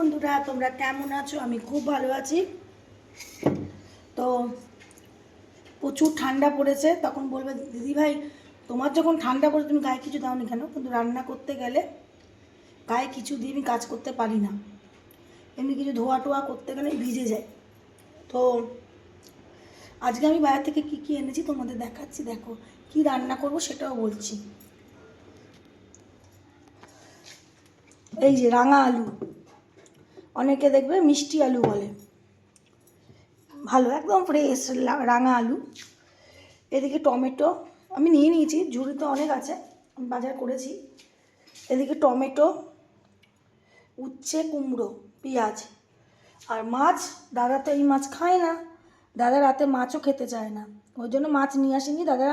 বন্ধুরা, তোমরা কেমন আছো? আমি খুব ভালো আছি। তো প্রচুর ঠান্ডা পড়েছে। তখন বলবে দিদি ভাই, তোমার যখন ঠান্ডা পড়ে তুমি গায়ে কিছু দাওনি কেন? কিন্তু রান্না করতে গেলে গায়ে কিছু দিয়ে আমি কাজ করতে পারি না। এমনি কিছু ধোয়া টোয়া করতে গেলে ভিজে যায়। তো আজকে আমি বাইরে থেকে কি কি এনেছি তোমাদের দেখাচ্ছি। দেখো কি রান্না করব সেটাও বলছি। এই যে রাঙা আলু, অনেকে দেখবে মিষ্টি আলু বলে, ভালো একদম ফ্রেশ রাঙা আলু। এদিকে টমেটো আমি নিয়ে নিয়েছি, ঝুড়ি তো অনেক আছে, আমি বাজার করেছি। এদিকে টমেটো, উচ্ছে, কুমড়ো, পেঁয়াজ আর মাছ। দাদা তো এই মাছ খায় না, দাদা রাতে মাছও খেতে চায় না, ওই জন্য মাছ নিয়ে আসেনি। দাদা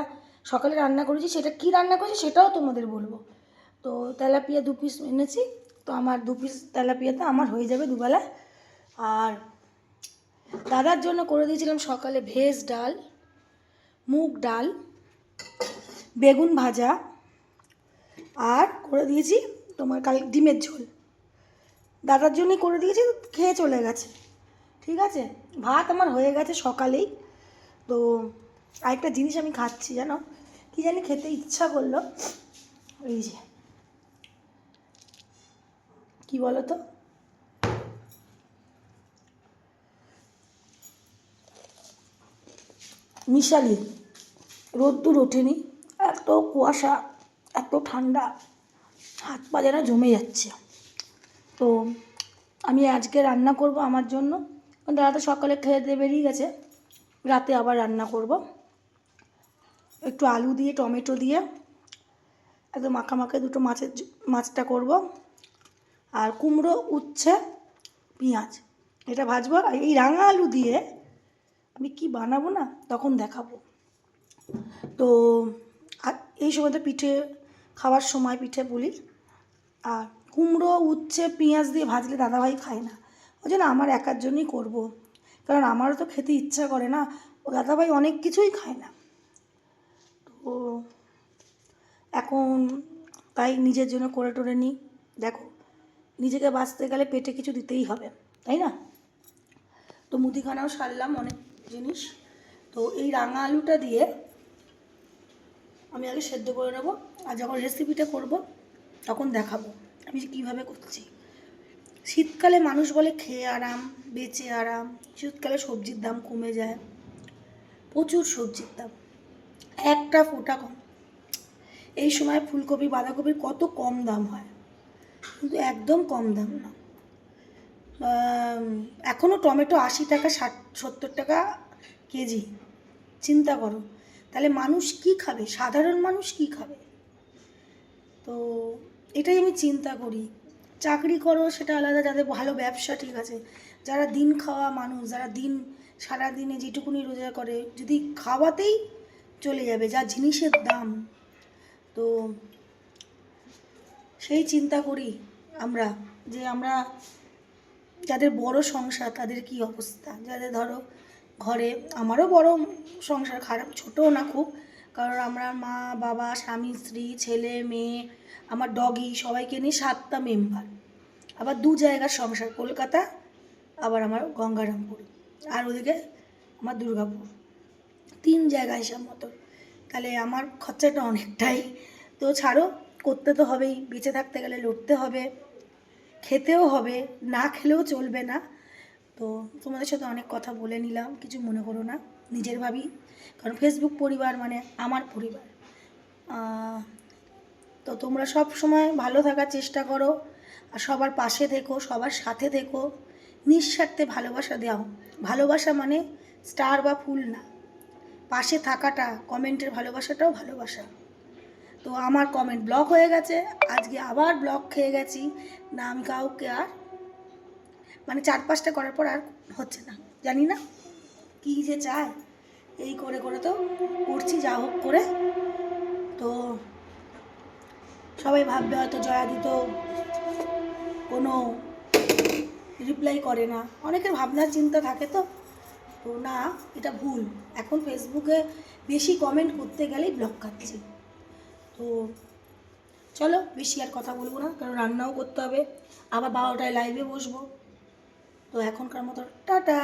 সকালে রান্না করেছি, সেটা কি রান্না করেছি সেটাও তোমাদের বলবো। তো তেলাপিয়া 2 পিস এনেছি, তো আমার 2 পিস তেলাপিয়াতে আমার হয়ে যাবে দুবেলা। আর দাদার জন্য করে দিয়েছিলাম সকালে ভেজ ডাল, মুগ ডাল, বেগুন ভাজা, আর করে দিয়েছি তোমার কাল ডিমের ঝোল। দাদার জন্যই করে দিয়েছি, খেয়ে চলে গেছে। ঠিক আছে, ভাত আমার হয়ে গেছে সকালেই। তো আরেকটা জিনিস আমি খাচ্ছি, জানো কি জানি খেতে ইচ্ছা করলো। এই যে কি বলো তো, মিশালি। রোদ্দুর ওঠেনি, এত কুয়াশা, এত ঠান্ডা, হাত পা যেন জমে যাচ্ছে। তো আমি আজকে রান্না করব আমার জন্য। দাদা তো সকালে খেয়ে দিয়ে বেরিয়ে গেছে, রাতে আবার রান্না করব। একটু আলু দিয়ে টমেটো দিয়ে একদম মাখা মাখা দুটো মাছটা করব। আর কুমড়ো, উচ্ছে, পেঁয়াজ এটা ভাজবো। আর এই রাঙা আলু দিয়ে আমি কি বানাবো না তখন দেখাবো। তো আর এই সময় তো পিঠে খাওয়ার সময় পিঠে পুলি। আর কুমড়ো, উচ্ছে, পেঁয়াজ দিয়ে ভাজলে দাদাভাই খায় না, ওই জন্য আমার একার জন্যই করব। কারণ আমারও তো খেতে ইচ্ছা করে না, ও দাদাভাই অনেক কিছুই খায় না। তো এখন তাই নিজের জন্য করে টোরে নিই। দেখো, নিজেকে বাঁচতে গেলে পেটে কিছু দিতেই হবে, তাই না? তো মুদিখানাও সারলাম অনেক জিনিস। তো এই রাঙা আলুটা দিয়ে আমি আগে সেদ্ধ করে নেবো, আর যখন রেসিপিটা করব তখন দেখাবো আমি কীভাবে করছি। শীতকালে মানুষ বলে খেয়ে আরাম, বেঁচে আরাম। শীতকালে সবজির দাম কমে যায়, প্রচুর সবজির দাম, একটা ফোঁটা কম। এই সময় ফুলকপি বাঁধাকপির কত কম দাম হয়, কিন্তু একদম কম দাম না। এখনও টমেটো 80 টাকা, 70 টাকা কেজি। চিন্তা করো, তাহলে মানুষ কি খাবে? সাধারণ মানুষ কি খাবে? তো এটাই আমি চিন্তা করি। চাকরি করো সেটা আলাদা, যাদের ভালো ব্যবসা ঠিক আছে। যারা দিন খাওয়া মানুষ, যারা সারাদিনে যেটুকুনি রোজগার করে, যদি খাওয়াতেই চলে যাবে যা জিনিসের দাম, তো সেই চিন্তা করি আমরা, যে আমরা যাদের বড় সংসার তাদের কি অবস্থা। যাদের ধরো ঘরে, আমারও বড় সংসার, খারাপ ছোটও না খুব, কারণ আমরা মা বাবা স্বামী স্ত্রী ছেলে মেয়ে আমার ডগি সবাইকে নিয়ে 7টা মেম্বার। আবার 2 জায়গার সংসার, কলকাতা আবার আমার গঙ্গারামপুর, আর ওদিকে আমার দুর্গাপুর, 3 জায়গা হিসাব মতো। তাহলে আমার খরচাটা অনেকটাই। তো ছাড়ো, করতে তো হবেই, বেঁচে থাকতে গেলে লড়তে হবে, খেতেও হবে, না খেলেও চলবে না। তো তোমাদের সাথে অনেক কথা বলে নিলাম, কিছু মনে করো না, নিজের ভাবি। কারণ ফেসবুক পরিবার মানে আমার পরিবার। তো তোমরা সব সময় ভালো থাকার চেষ্টা করো, আর সবার পাশে থেকো, সবার সাথে থেকো, নিঃস্বার্থে ভালোবাসা দাও। ভালোবাসা মানে স্টার বা ফুল না, পাশে থাকাটা, কমেন্টের ভালোবাসাটাও ভালোবাসা। তো আমার কমেন্ট ব্লক হয়ে গেছে, আজকে আবার ব্লক খেয়ে গেছি না। আমি কাউকে আর মানে 4-5টা করার পর আর হচ্ছে না, জানি না কী যে চায়। এই করে করে তো করছি যা হোক করে। তো সবাই ভাববে হয়তো জয়াদি তো কোনো রিপ্লাই করে না, অনেকের ভাবনার চিন্তা থাকে। তো তো না, এটা ভুল। এখন ফেসবুকে বেশি কমেন্ট করতে গেলেই ব্লক খাচ্ছি। তো চলো বেশি আর কথা বলবো না, কারণ রান্নাও করতে হবে, আবার 12টায় লাইভে বসবো। তো এখনকার মতো টাটা।